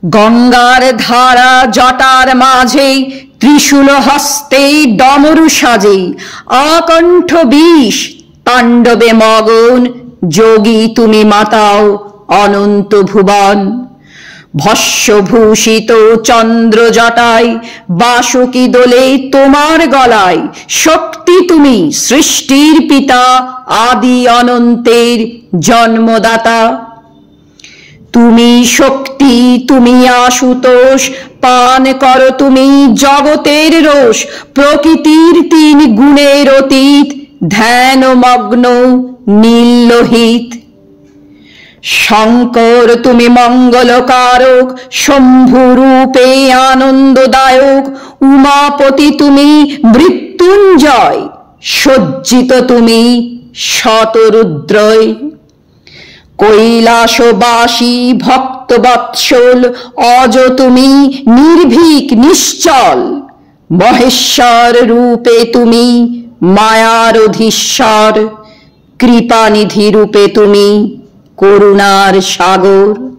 গঙ্গার ধারা জটার মাঝে, ত্রিশূল হস্তে ডমরু সাজে, আকণ্ঠ বিষ তাণ্ডবে মগন, যোগী তুমি মাতাও অনন্ত ভুবন। ভস্মভূষিত চন্দ্র জটায়, বাসুকি দোলে তোমার গলায়, শক্তি তুমি সৃষ্টির পিতা, আদি অনন্তের জন্মদাতা। তুমি শক্তি, তুমি আশুতোষ, পান করো তুমি জগতের রোষ, প্রকৃতির তিন গুণের অতীত, ধ্যানমগ্ন নীল লোহিত। শঙ্কর তুমি মঙ্গলকারক, শম্ভু রূপে আনন্দদায়ক, উমাপতি তুমি মৃত্যুঞ্জয়, সজ্জিত তুমি শতরুদ্রয়। কৈলাসবাসী ভক্তবৎসল, অজ তুমি নির্ভীক নিশ্চল, মহেশ্বর রূপে তুমি মায়ার অধীশ্বর, কৃপানিধি রূপে তুমি করুণার সাগর।